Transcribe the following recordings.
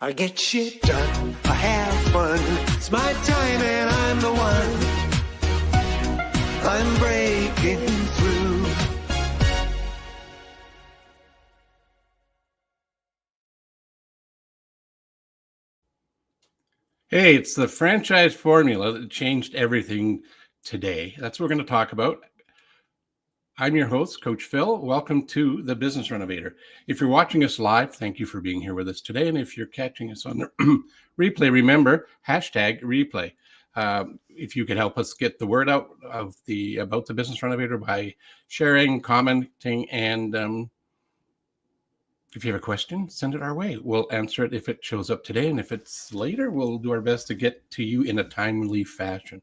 I get shit done, I have fun, it's my time and I'm the one. I'm breaking through. Hey, it's the franchise formula that changed everything today. That's what we're going to talk about. I'm your host, Coach Phil. Welcome to the Business Renovator. If you're watching us live, thank you for being here with us today. And if you're catching us on the replay, remember, hashtag replay. If you could help us get the word out about the Business Renovator by sharing, commenting, and if you have a question, send it our way. We'll answer it if it shows up today. And if it's later, we'll do our best to get to you in a timely fashion.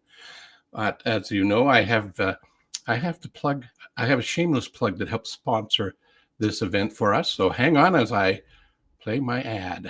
But as you know, I have a shameless plug that helps sponsor this event for us. So hang on as I play my ad.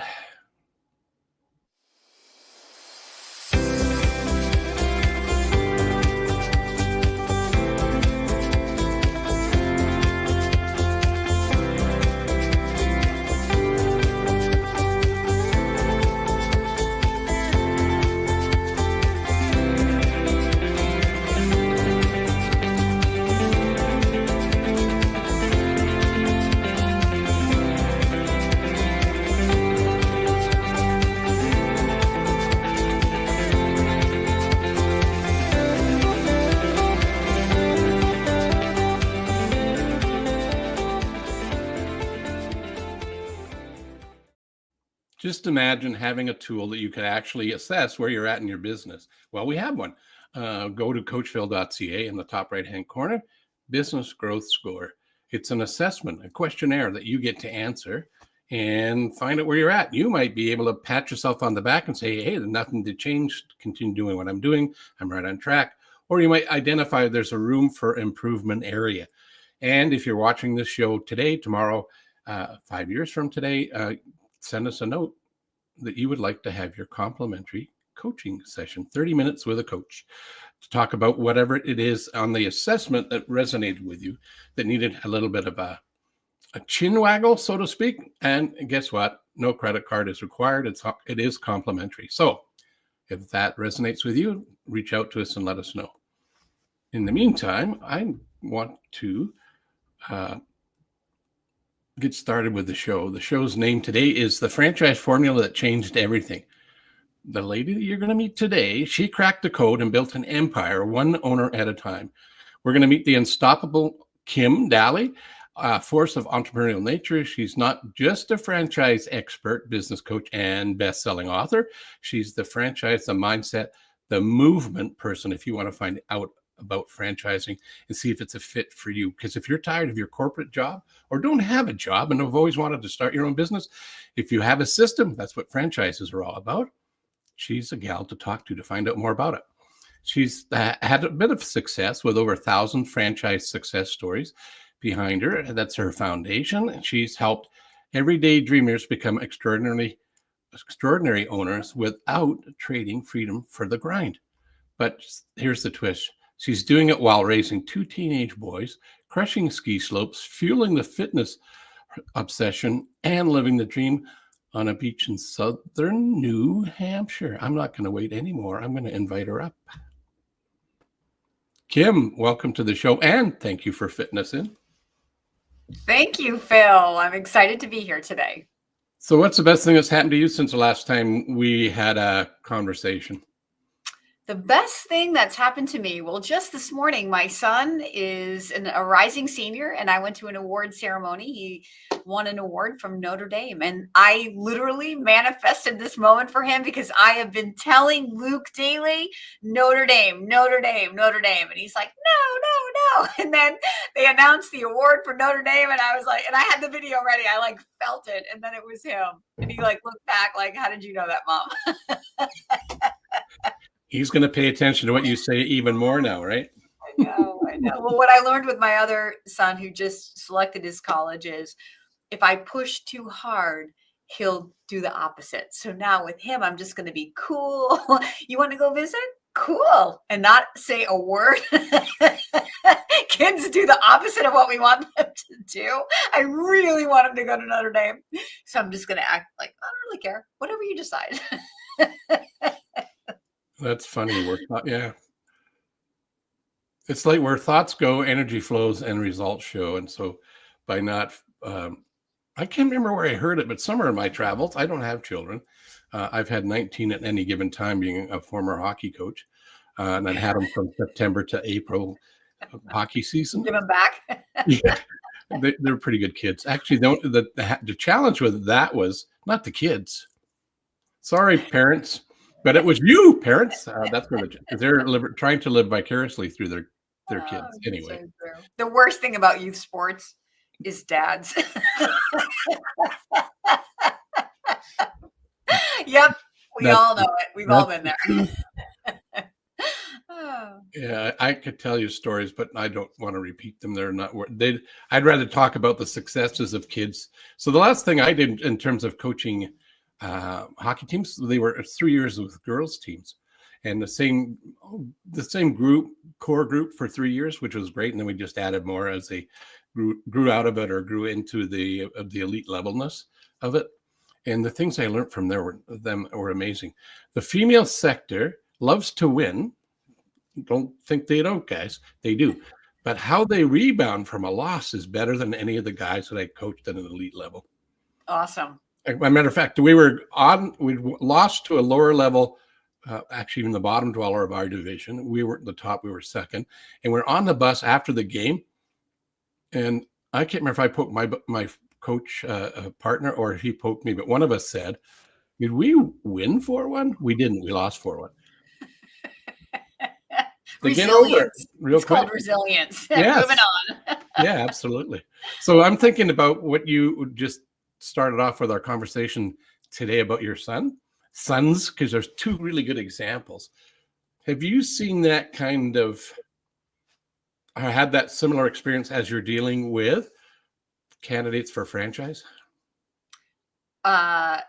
Just imagine having a tool that you can actually assess where you're at in your business. Well, we have one. Go to coachphil.ca in the top right-hand corner, Business Growth Score. It's an assessment, a questionnaire that you get to answer and find out where you're at. You might be able to pat yourself on the back and say, hey, there's nothing to change, continue doing what I'm doing, I'm right on track. Or you might identify there's a room for improvement area. And if you're watching this show today, tomorrow, 5 years from today, send us a note that you would like to have your complimentary coaching session, 30 minutes with a coach, to talk about whatever it is on the assessment that resonated with you, that needed a little bit of a chin waggle, so to speak. And guess what? No credit card is required. It is complimentary. So if that resonates with you, reach out to us and let us know. In the meantime, I want to get started with the show. The show's name today is The Franchise Formula That Changed Everything. The lady that you're going to meet today, she cracked the code and built an empire, one owner at a time. We're going to meet the unstoppable Kim Daly, a force of entrepreneurial nature. She's not just a franchise expert, business coach, and best-selling author. She's the franchise, the mindset, the movement person, if you want to find out about franchising and see if it's a fit for you. Because if you're tired of your corporate job or don't have a job and have always wanted to start your own business, if you have a system, that's what franchises are all about. She's a gal to talk to find out more about it. She's had a bit of success with over 1,000 franchise success stories behind her. That's her foundation. She's helped everyday dreamers become extraordinary owners without trading freedom for the grind. But here's the twist. She's doing it while raising 2 teenage boys, crushing ski slopes, fueling the fitness obsession, and living the dream on a beach in southern New Hampshire. I'm not going to wait anymore. I'm going to invite her up. Kim, welcome to the show, and thank you for fitting us in. Thank you, Phil. I'm excited to be here today. So what's the best thing that's happened to you since the last time we had a conversation? The best thing that's happened to me, well, just this morning, my son is a rising senior, and I went to an award ceremony. He won an award from Notre Dame, and I literally manifested this moment for him because I have been telling Luke daily, Notre Dame, Notre Dame, Notre Dame. And he's like, no. And then they announced the award for Notre Dame, and I was like, and I had the video ready. I like felt it, and then it was him. And he like looked back like, how did you know that, Mom? He's going to pay attention to what you say even more now, right? I know. Well, what I learned with my other son who just selected his college is if I push too hard, he'll do the opposite. So now with him, I'm just going to be cool. You want to go visit? Cool. And not say a word. Kids do the opposite of what we want them to do. I really want him to go to Notre Dame. So I'm just going to act like, really care. Whatever you decide. That's funny. Yeah. It's like where thoughts go, energy flows, and results show. And so by not, I can't remember where I heard it, but somewhere in my travels, I don't have children. I've had 19 at any given time being a former hockey coach. And I'd had them from September to April hockey season. Give them back. Yeah, they're pretty good kids. Actually, the challenge with that was not the kids. Sorry, parents, but it was you, parents. That's where they're trying to live vicariously through their kids. Anyway, So true. The worst thing about youth sports is dads. Yep, we all know it. We've all been there. Oh. Yeah, I could tell you stories, but I don't want to repeat them. They're not I'd rather talk about the successes of kids. So the last thing I did in terms of coaching hockey teams, they were 3 years with girls teams, and the same core group for 3 years, which was great. And then we just added more as they grew out of it or grew into the elite levelness of it. And the things I learned from them were amazing. The female sector loves to win. Don't think they don't, guys. They do. But how they rebound from a loss is better than any of the guys that I coached at an elite level. Awesome. As a matter of fact, we lost to a lower level, actually even the bottom dweller of our division. We were at the top, we were second. And we're on the bus after the game. And I can't remember if I poked my coach partner or he poked me, but one of us said, "Did we win 4-1? We didn't. We lost 4-1. They get over it real it's quick. Called resilience. Yes. Moving on. Yeah, absolutely. So I'm thinking about what you just started off with our conversation today about your sons, because there's two really good examples. Have you seen that kind of, had that similar experience as you're dealing with candidates for franchise?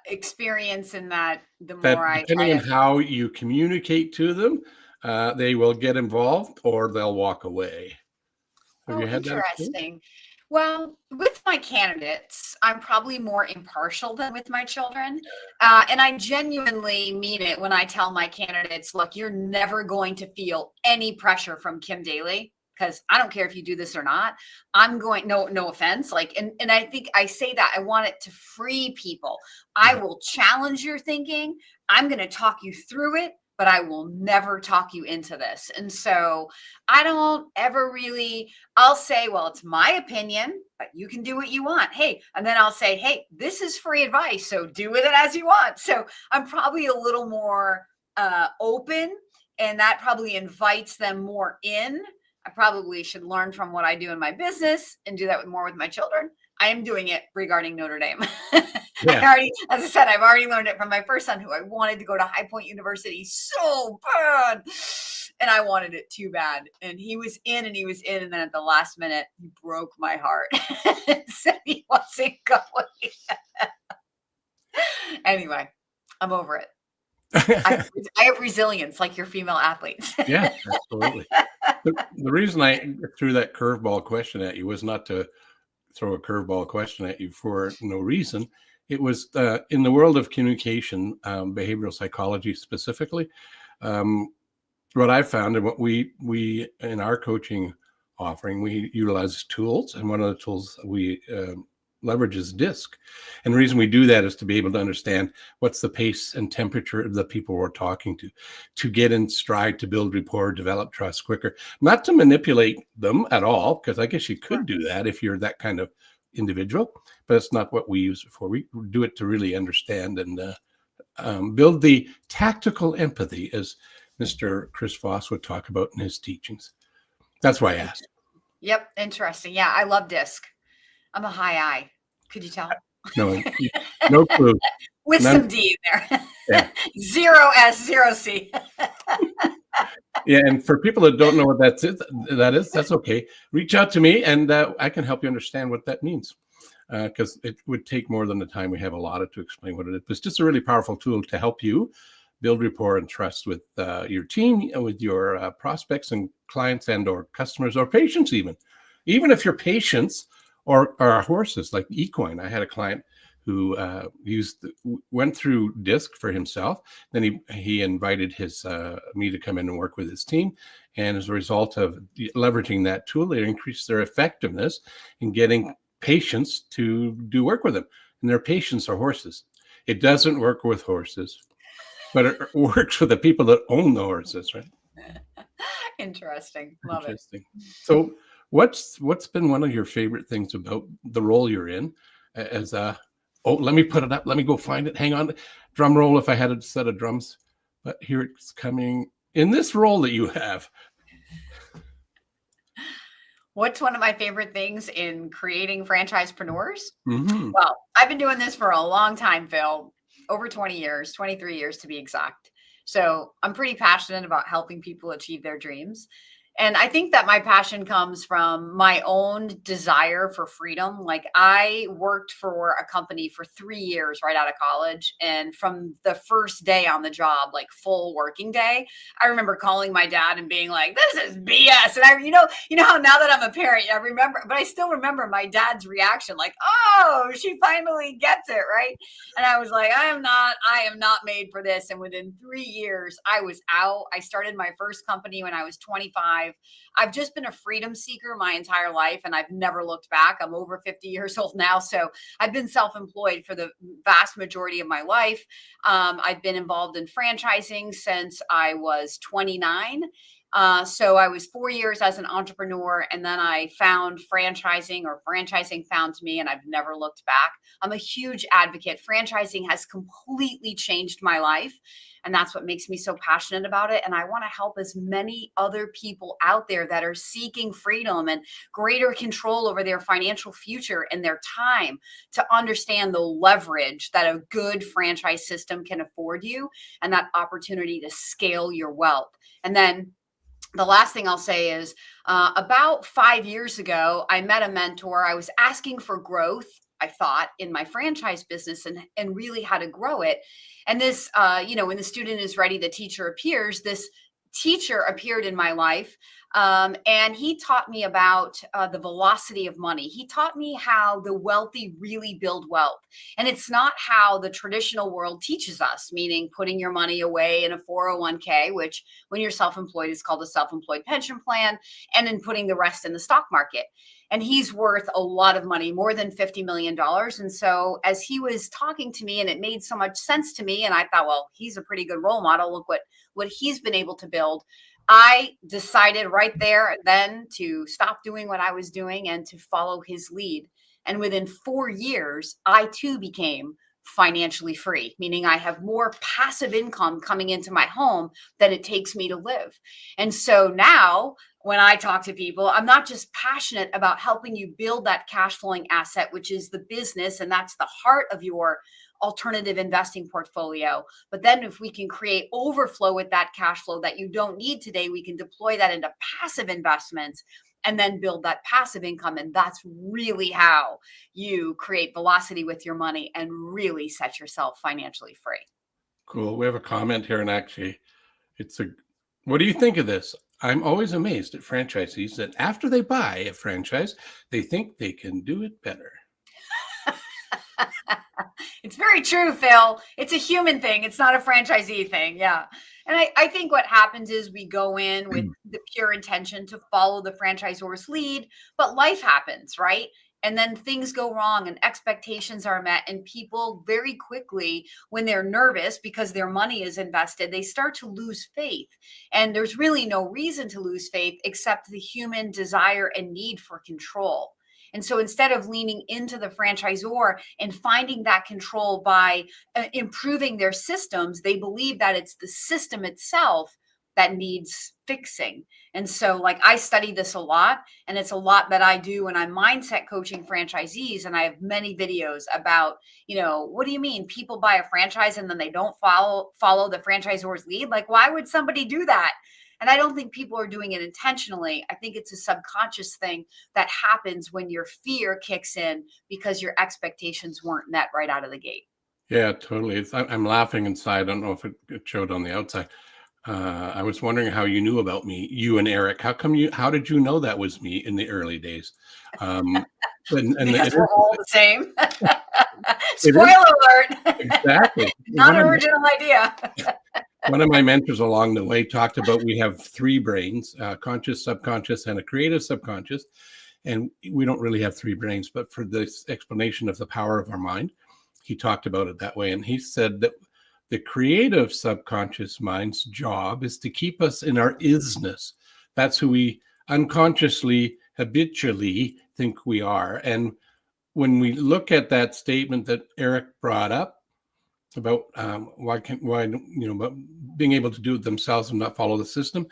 Experience in that the That more depending on how you communicate to them, they will get involved or they'll walk away. Have you had that experience? Interesting. Well, with my candidates, I'm probably more impartial than with my children. And I genuinely mean it when I tell my candidates, look, you're never going to feel any pressure from Kim Daly, because I don't care if you do this or not. I'm going, no offense. And I think I say that I want it to free people. I will challenge your thinking. I'm going to talk you through it, but I will never talk you into this. And so I don't ever I'll say, well, it's my opinion, but you can do what you want. Hey, and then I'll say, hey, this is free advice, so do with it as you want. So I'm probably a little more open, and that probably invites them more in. I probably should learn from what I do in my business and do that more with my children. I am doing it regarding Notre Dame. Yeah. As I said, I've already learned it from my first son, who I wanted to go to High Point University so bad. And I wanted it too bad. And he was in. And then at the last minute, he broke my heart and said he wasn't going. Anyway, I'm over it. I have resilience like your female athletes. Yeah, absolutely. The reason I threw that curveball question at you was not to throw a curveball question at you for no reason. It was in the world of communication, behavioral psychology specifically. What I found and what we in our coaching offering, we utilize tools, and one of the tools we leverage is DISC. And the reason we do that is to be able to understand what's the pace and temperature of the people we're talking to get in stride, to build rapport, develop trust quicker, not to manipulate them at all, because I guess you could do that if you're that kind of individual, but it's not what we use it for. We do it to really understand and build the tactical empathy, as Mr. Chris Voss would talk about in his teachings. That's why I asked. Yep. Interesting. Yeah. I love DISC. I'm a high I. Could you tell? No clue. With some D in there. Yeah. 0 S, 0 C. Yeah, and for people that don't know what that is, that's okay. Reach out to me, and I can help you understand what that means. Because it would take more than the time we have allotted to explain what it is. But it's just a really powerful tool to help you build rapport and trust with your team, with your prospects and clients and or customers or patients even. Even if your patients or horses, like equine. I had a client who went through DISC for himself. Then he invited me to come in and work with his team. And as a result of leveraging that tool, they increased their effectiveness in getting patients to do work with them. And their patients are horses. It doesn't work with horses, but it works with the people that own the horses, right? Interesting. Love Interesting. So what's been one of your favorite things about the role you're in as a, oh, let me put it up. Let me go find it. Hang on. Drum roll if I had a set of drums. But here it's coming in this role that you have. What's one of my favorite things in creating franchisepreneurs? Mm-hmm. Well, I've been doing this for a long time, Phil, over 20 years, 23 years to be exact. So I'm pretty passionate about helping people achieve their dreams. And I think that my passion comes from my own desire for freedom. Like, I worked for a company for 3 years right out of college. And from the first day on the job, like full working day, I remember calling my dad and being like, this is BS. And you know how now that I'm a parent, I remember, but I still remember my dad's reaction, like, oh, she finally gets it, right? And I was like, I am not made for this. And within 3 years, I was out. I started my first company when I was 25. I've just been a freedom seeker my entire life, and I've never looked back. I'm over 50 years old now. So I've been self-employed for the vast majority of my life. I've been involved in franchising since I was 29. So I was 4 years as an entrepreneur, and then I found franchising, or franchising found me, and I've never looked back. I'm a huge advocate. Franchising has completely changed my life, and that's what makes me so passionate about it. And I want to help as many other people out there that are seeking freedom and greater control over their financial future and their time to understand the leverage that a good franchise system can afford you, and that opportunity to scale your wealth. And then the last thing I'll say is about 5 years ago, I met a mentor. I was asking for growth, I thought, in my franchise business and really how to grow it. And this, when the student is ready, the teacher appears. This teacher appeared in my life, and he taught me about the velocity of money. He taught me how the wealthy really build wealth. And it's not how the traditional world teaches us, meaning putting your money away in a 401k, which when you're self-employed is called a self-employed pension plan, and then putting the rest in the stock market. And he's worth a lot of money, more than $50 million. And so as he was talking to me, and it made so much sense to me, and I thought, well, he's a pretty good role model. Look what he's been able to build. I decided right there then to stop doing what I was doing and to follow his lead. And within 4 years, I too became financially free, meaning I have more passive income coming into my home than it takes me to live. And so now when I talk to people, I'm not just passionate about helping you build that cash flowing asset, which is the business, and that's the heart of your alternative investing portfolio. But then if we can create overflow with that cash flow that you don't need today, we can deploy that into passive investments and then build that passive income. And that's really how you create velocity with your money and really set yourself financially free. Cool. We have a comment here, and actually what do you think of this? I'm always amazed at franchisees that after they buy a franchise, they think they can do it better. It's very true, Phil. It's a human thing. It's not a franchisee thing. Yeah. And I think what happens is we go in with the pure intention to follow the franchisor's lead, but life happens, right? And then things go wrong and expectations are met, and people very quickly, when they're nervous because their money is invested, they start to lose faith. And there's really no reason to lose faith except the human desire and need for control. And so instead of leaning into the franchisor and finding that control by improving their systems, they believe that it's the system itself that needs fixing. And so like I study this a lot, and it's a lot that I do when I'm mindset coaching franchisees. And I have many videos about, what do you mean people buy a franchise and then they don't follow the franchisor's lead? Like, why would somebody do that? And I don't think people are doing it intentionally. I think it's a subconscious thing that happens when your fear kicks in because your expectations weren't met right out of the gate. Yeah, totally. I'm laughing inside. I don't know if it showed on the outside. I was wondering how you knew about me, you and Eric. How did you know that was me in the early days? Because we're all the same. It is. Spoiler alert. Exactly. Not an original idea. One of my mentors along the way talked about we have three brains, conscious, subconscious, and a creative subconscious. And we don't really have three brains, but for this explanation of the power of our mind, he talked about it that way. And he said that the creative subconscious mind's job is to keep us in our isness. That's who we unconsciously, habitually think we are. And when we look at that statement that Eric brought up about but being able to do it themselves and not follow the system,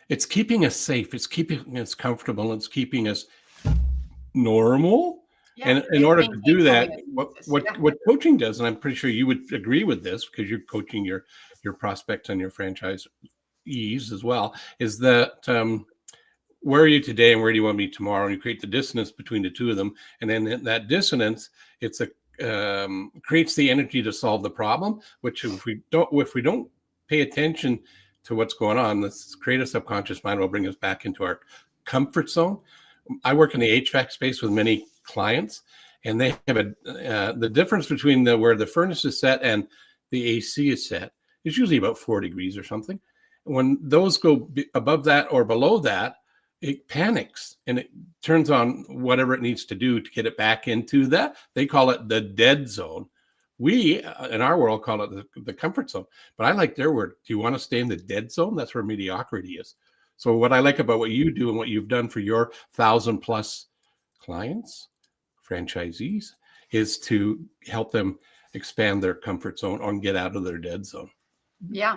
it's keeping us safe, it's keeping us comfortable, it's keeping us normal. Yeah, And in it order to do maintains that, homeostasis. what coaching does, and I'm pretty sure you would agree with this because you're coaching your prospects and your franchisees as well, is that where are you today and where do you want to be tomorrow? And you create the dissonance between the two of them, and then in that dissonance, it's creates the energy to solve the problem. Which if we don't pay attention to what's going on, this creative subconscious mind will bring us back into our comfort zone. I work in the HVAC space with many clients, and they have the difference between where the furnace is set and the AC is set is usually about 4 degrees or something. When those go above that or below that, it panics and it turns on whatever it needs to do to get it back into that. They call it the dead zone. We, in our world, call it the comfort zone. But I like their word. Do you want to stay in the dead zone? That's where mediocrity is. So what I like about what you do and what you've done for your 1,000+ clients, franchisees, is to help them expand their comfort zone or get out of their dead zone. Yeah.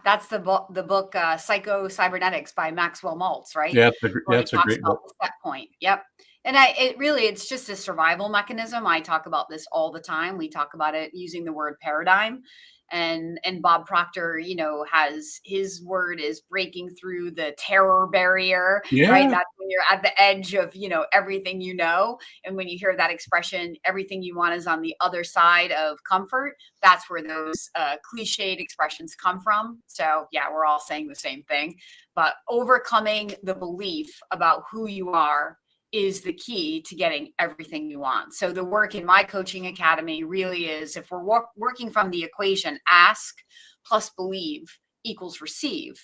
That's the book Psycho Cybernetics by Maxwell Maltz, right? Yeah, that's a great book. The set point. Yep. And it's just a survival mechanism. I talk about this all the time. We talk about it using the word paradigm. And Bob Proctor, has his word is breaking through the terror barrier, right? That's when you're at the edge of, everything And when you hear that expression, everything you want is on the other side of comfort. That's where those cliched expressions come from. So yeah, we're all saying the same thing, but overcoming the belief about who you are is the key to getting everything you want. So the work in my coaching academy really is, if we're working from the equation, ask plus believe equals receive,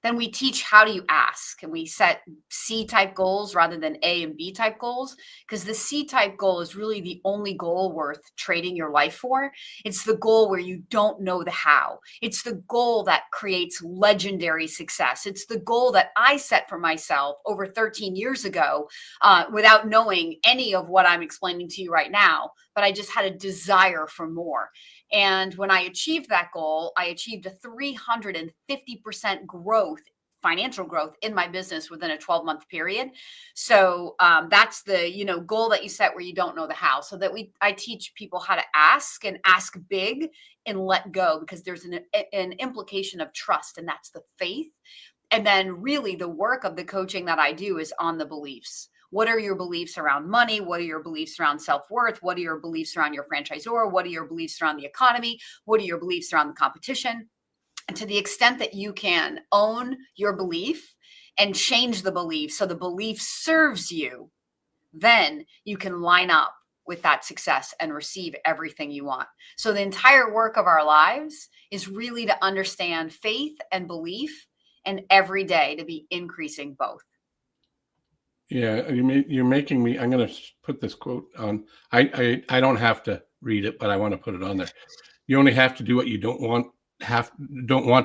then we teach how do you ask, and we set C-type goals rather than A and B-type goals, because the C-type goal is really the only goal worth trading your life for. It's the goal where you don't know the how. It's the goal that creates legendary success. It's the goal that I set for myself over 13 years ago without knowing any of what I'm explaining to you right now, but I just had a desire for more. And when I achieved that goal, I achieved a 350% growth, financial growth in my business within a 12-month period. So that's the goal that you set where you don't know the how. So that I teach people how to ask, and ask big and let go, because there's an implication of trust, and that's the faith. And then really the work of the coaching that I do is on the beliefs. What are your beliefs around money? What are your beliefs around self-worth? What are your beliefs around your franchisor? What are your beliefs around the economy? What are your beliefs around the competition? And to the extent that you can own your belief and change the belief so the belief serves you, then you can line up with that success and receive everything you want. So the entire work of our lives is really to understand faith and belief, and every day to be increasing both. Yeah, you're making me. I'm going to put this quote on. I don't have to read it, but I want to put it on there. You only have to do what you don't want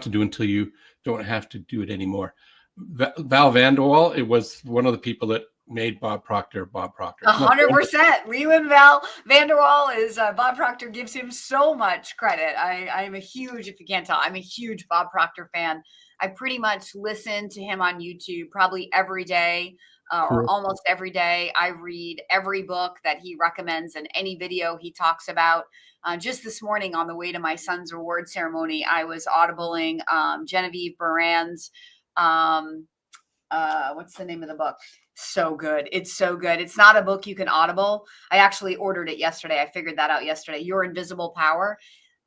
to do until you don't have to do it anymore. Val Vanderwall, it was one of the people that made Bob Proctor. 100%. Leland Val Vanderwall is Bob Proctor gives him so much credit. I'm a huge, if you can't tell, I'm a huge Bob Proctor fan. I pretty much listen to him on YouTube probably every day. Or almost every day. I read every book that he recommends and any video he talks about. Just this morning on the way to my son's award ceremony, I was audibling Genevieve Moran's, what's the name of the book? So good. It's so good. It's not a book you can audible. I actually ordered it yesterday. I figured that out yesterday. Your Invisible Power.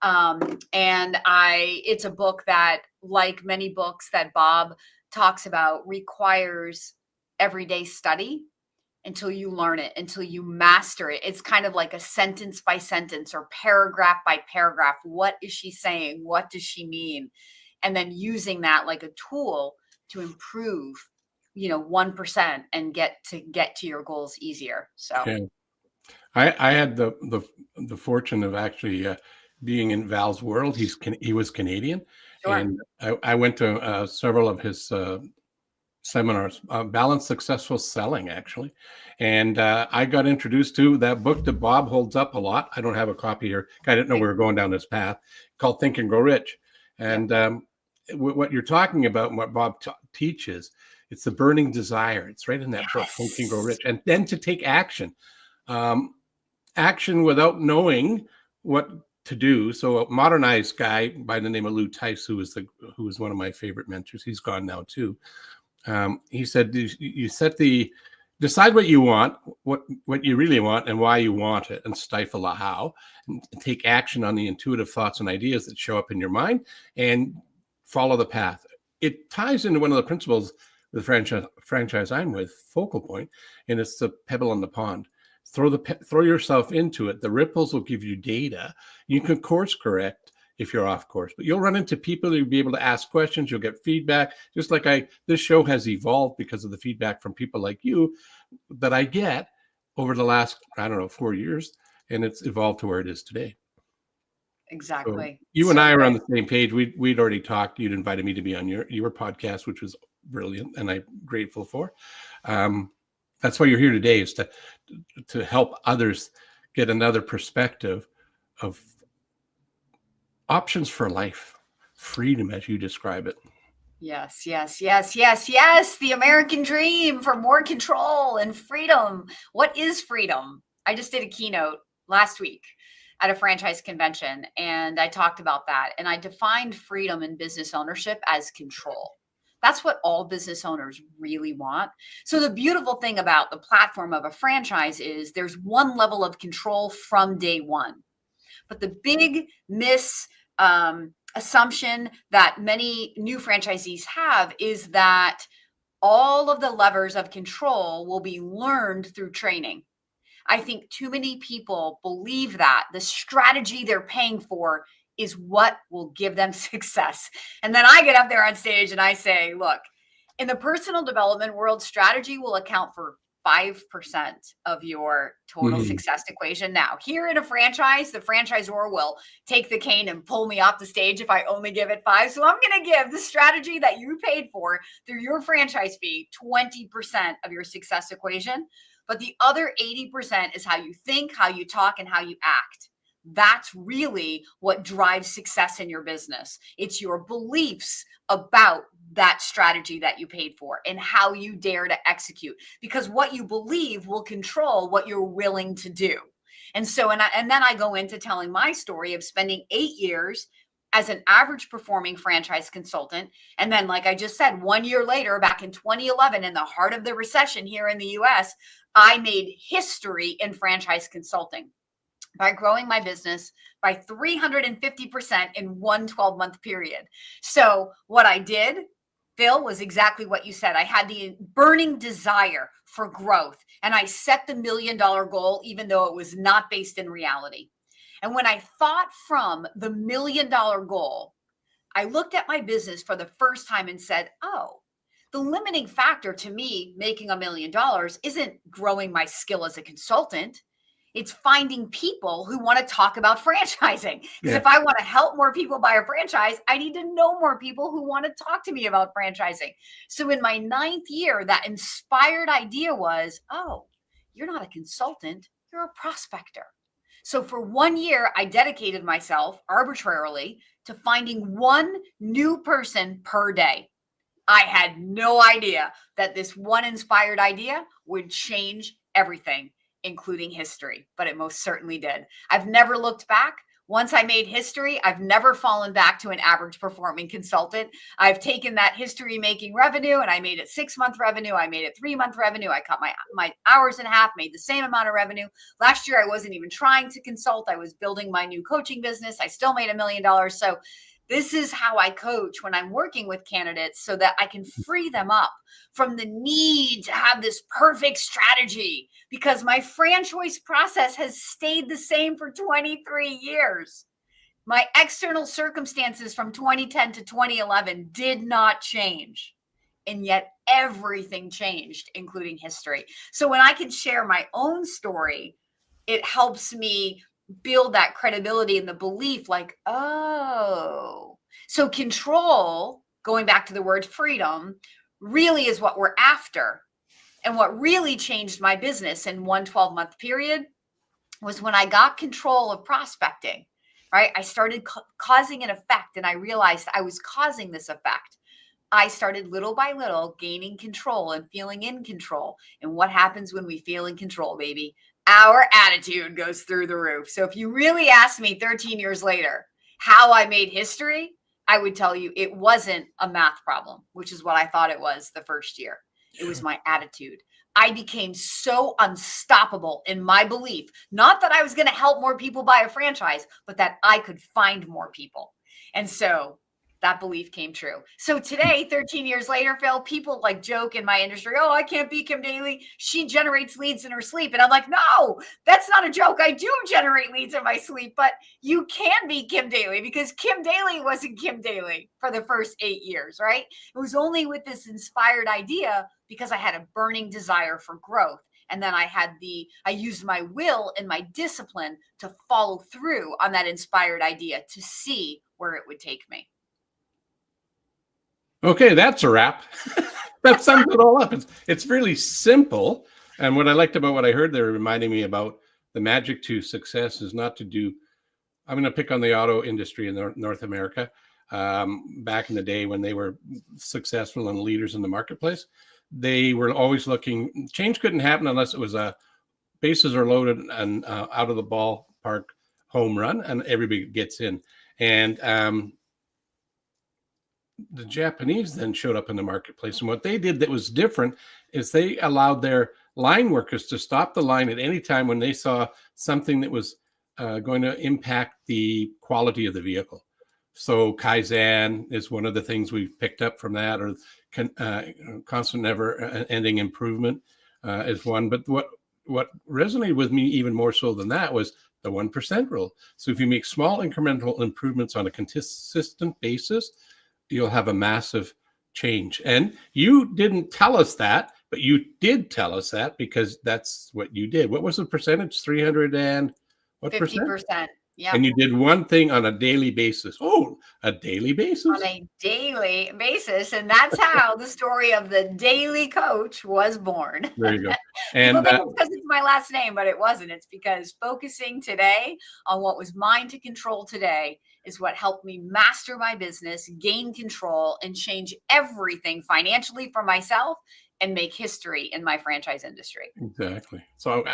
And it's a book that, like many books that Bob talks about, requires everyday study until you learn it, until you master it. It's kind of like a sentence by sentence or paragraph by paragraph. What is she saying? What does she mean? And then using that like a tool to improve, 1% and get to your goals easier. So Yeah. I had the fortune of actually being in Val's world. He was Canadian, sure. and I went to several of his seminars, Balanced Successful Selling, actually. And I got introduced to that book that Bob holds up a lot. I don't have a copy here. I didn't know we were going down this path, called Think and Grow Rich. And what you're talking about and what Bob teaches, it's the burning desire. It's right in that book, Think and Grow Rich. And then to take action. Action without knowing what to do. So a modernized guy by the name of Lou Tice, who was one of my favorite mentors, he's gone now too. He said, you decide what you want, what you really want and why you want it, and stifle the how, and take action on the intuitive thoughts and ideas that show up in your mind and follow the path. It ties into one of the principles of the franchise I'm with, Focal Point, and it's the pebble in the pond. Throw yourself into it. The ripples will give you data. You can course correct if you're off course, but you'll run into people. You'll be able to ask questions. You'll get feedback. Just like this show has evolved because of the feedback from people like you that I get over the last, 4 years, and it's evolved to where it is today. Exactly. So you and I are on the same page. We'd already talked. You'd invited me to be on your podcast, which was brilliant, and I'm grateful for. That's why you're here today, is to help others get another perspective of options for life, freedom, as you describe it. Yes. The American dream for more control and freedom. What is freedom? I just did a keynote last week at a franchise convention, and I talked about that. And I defined freedom in business ownership as control. That's what all business owners really want. So the beautiful thing about the platform of a franchise is there's one level of control from day one. But the big assumption that many new franchisees have is that all of the levers of control will be learned through training. I think too many people believe that the strategy they're paying for is what will give them success. And then I get up there on stage and I say, look, in the personal development world, strategy will account for 5% of your total success equation. Now, here in a franchise, the franchisor will take the cane and pull me off the stage if I only give it 5. So I'm going to give the strategy that you paid for through your franchise fee 20% of your success equation. But the other 80% is how you think, how you talk, and how you act. That's really what drives success in your business. It's your beliefs about that strategy that you paid for and how you dare to execute, because what you believe will control what you're willing to do. And so, and then I go into telling my story of spending 8 years as an average performing franchise consultant. And then, like I just said, 1 year later, back in 2011, in the heart of the recession here in the US, I made history in franchise consulting by growing my business by 350% in one 12-month period. So what I did, Phil, was exactly what you said. I had the burning desire for growth, and I set the $1 million goal, even though it was not based in reality. And when I thought from the $1 million goal, I looked at my business for the first time and said, oh, the limiting factor to me making $1 million isn't growing my skill as a consultant. It's finding people who want to talk about franchising. Because if I want to help more people buy a franchise, I need to know more people who want to talk to me about franchising. So in my 9th year, that inspired idea was, oh, you're not a consultant, you're a prospector. So for 1 year, I dedicated myself arbitrarily to finding one new person per day. I had no idea that this one inspired idea would change everything, including history, but it most certainly did. I've never looked back. Once I made history, I've never fallen back to an average performing consultant. I've taken that history making revenue and I made it 6-month revenue. I made it 3-month revenue. I cut my hours in half, made the same amount of revenue. Last year, I wasn't even trying to consult. I was building my new coaching business. I still made $1 million. So This is how I coach when I'm working with candidates so that I can free them up from the need to have this perfect strategy, because my franchise process has stayed the same for 23 years. My external circumstances from 2010 to 2011 did not change. And yet everything changed, including history. So when I can share my own story, it helps me build that credibility and the belief like, oh, so control, going back to the word freedom, really is what we're after. And what really changed my business in one 12-month period was when I got control of prospecting, right? I started causing an effect, and I realized I was causing this effect. I started little by little gaining control and feeling in control. And what happens when we feel in control, baby? Our attitude goes through the roof. So if you really asked me 13 years later how I made history, I would tell you it wasn't a math problem, which is what I thought it was the first year. It was my attitude. I became so unstoppable in my belief, not that I was going to help more people buy a franchise, but that I could find more people. And so that belief came true. So today, 13 years later, Phil, people like joke in my industry, oh, I can't be Kim Daly. She generates leads in her sleep. And I'm like, no, that's not a joke. I do generate leads in my sleep, but you can be Kim Daly, because Kim Daly wasn't Kim Daly for the first 8 years, right? It was only with this inspired idea because I had a burning desire for growth. And then I used my will and my discipline to follow through on that inspired idea to see where it would take me. Okay, that's a wrap. That sums it all up. It's really simple. And what I liked about what I heard there, reminding me about the magic to success is not to do, I'm going to pick on the auto industry in North America. Back in the day when they were successful and leaders in the marketplace, they were always looking, change couldn't happen unless it was a bases are loaded and out of the ballpark home run and everybody gets in. And the Japanese then showed up in the marketplace. And what they did that was different is they allowed their line workers to stop the line at any time when they saw something that was going to impact the quality of the vehicle. So Kaizen is one of the things we've picked up from that, or constant never ending improvement is one. But what resonated with me even more so than that was the 1% rule. So if you make small incremental improvements on a consistent basis, you'll have a massive change. And you didn't tell us that, but you did tell us that because that's what you did. What was the percentage? 300 and what 50%. Yeah. And you did one thing on a daily basis. Oh, a daily basis? On a daily basis. And that's how the story of the Daily Coach was born. There you go. And People think it's because it's my last name, but it wasn't. It's because focusing today on what was mine to control today is what helped me master my business, gain control, and change everything financially for myself and make history in my franchise industry. Exactly. So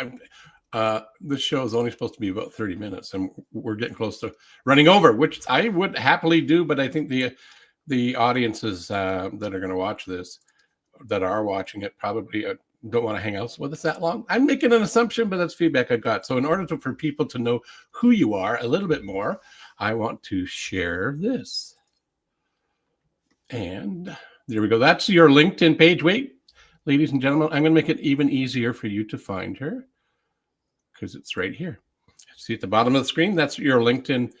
this show is only supposed to be about 30 minutes, and we're getting close to running over, which I would happily do. But I think the audiences that are going to watch this, that are watching it, probably don't want to hang out with us that long. I'm making an assumption, but that's feedback I got. So in order for people to know who you are a little bit more, I want to share this. And there we go. That's your LinkedIn page. Wait, ladies and gentlemen, I'm going to make it even easier for you to find her, because it's right here. See at the bottom of the screen, that's your LinkedIn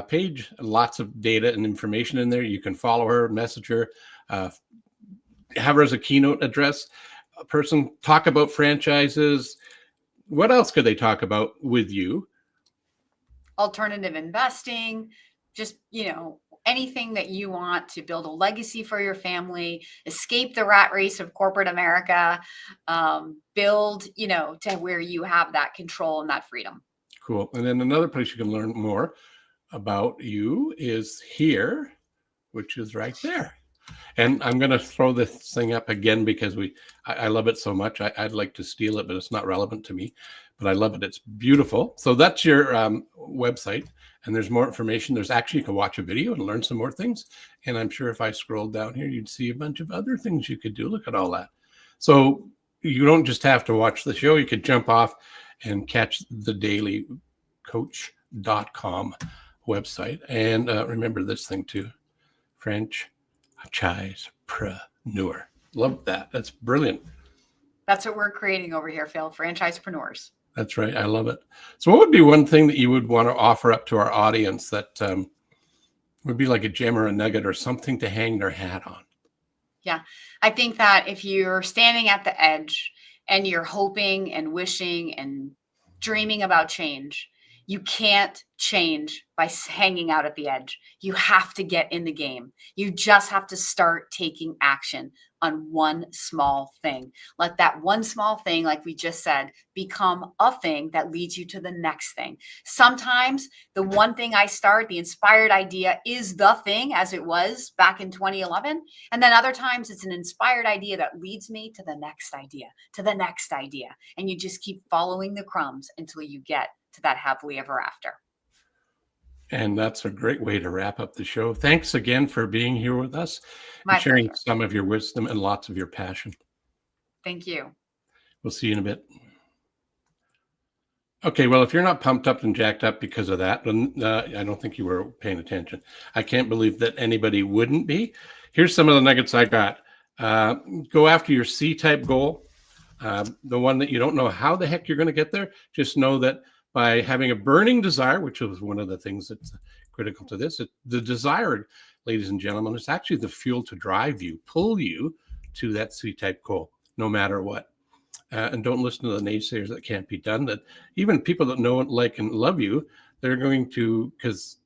page. Lots of data and information in there. You can follow her, message her, have her as a keynote address person, talk about franchises. What else could they talk about with you? Alternative investing, just, anything that you want to build a legacy for your family, escape the rat race of corporate America, build, to where you have that control and that freedom. Cool. And then another place you can learn more about you is here, which is right there. And I'm going to throw this thing up again because I love it so much. I'd like to steal it, but it's not relevant to me. But I love it. It's beautiful. So that's your website. And there's more information. There's actually, you can watch a video and learn some more things. And I'm sure if I scrolled down here, you'd see a bunch of other things you could do. Look at all that. So you don't just have to watch the show. You could jump off and catch the dailycoach.com website. And remember this thing too, franchisepreneur. Love that. That's brilliant. That's what we're creating over here, Phil, franchisepreneurs. That's right. I love it. So what would be one thing that you would want to offer up to our audience that would be like a gem or a nugget or something to hang their hat on? Yeah, I think that if you're standing at the edge and you're hoping and wishing and dreaming about change, you can't change by hanging out at the edge. You have to get in the game. You just have to start taking action on one small thing. Let that one small thing, like we just said, become a thing that leads you to the next thing. Sometimes the one thing I start, the inspired idea, is the thing, as it was back in 2011. And then other times it's an inspired idea that leads me to the next idea, to the next idea. And you just keep following the crumbs until you get to that happily ever after. And that's a great way to wrap up the show. Thanks again for being here with us and sharing pleasure. some of your wisdom and lots of your passion. Thank you. We'll see you in a bit. Okay, well, if you're not pumped up and jacked up because of that, then I don't think you were paying attention. I can't believe that anybody wouldn't be. Here's some of the nuggets I got. Go after your C-type goal, the one that you don't know how the heck you're going to get there. Just know that by having a burning desire, which is one of the things that's critical to this, the desire, ladies and gentlemen, is actually the fuel to drive you, pull you to that C-type goal, no matter what. And don't listen to the naysayers that can't be done. That even people that know, like, and love you, they're going to, because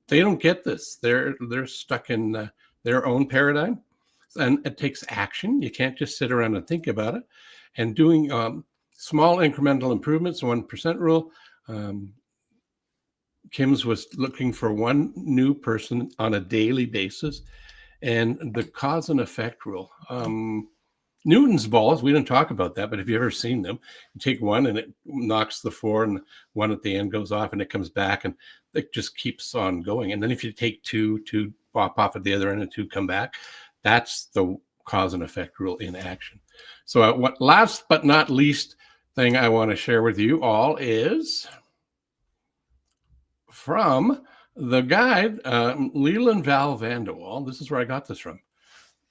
they don't get this. They're stuck in their own paradigm, and it takes action. You can't just sit around and think about it. And doing small incremental improvements, 1% rule. Kim's was looking for one new person on a daily basis, and the cause and effect rule. Newton's balls, we didn't talk about that, but have you ever seen them? You take one and it knocks the four, and one at the end goes off and it comes back, and it just keeps on going. And then if you take two pop off at the other end and two come back, that's the cause and effect rule in action. So what last but not least thing I want to share with you all is from the guide, Leland Val Vanderwall. This is where I got this from.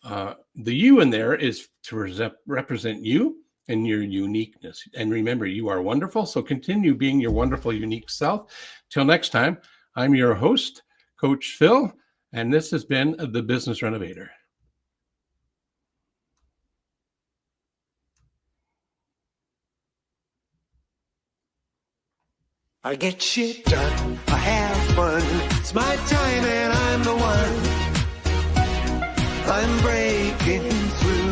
The you in there is to represent you and your uniqueness. And remember, you are wonderful. So continue being your wonderful, unique self. Till next time, I'm your host, Coach Phil, and this has been the Business Renovator. I get shit done, I have fun. It's my time and I'm the one. I'm breaking through.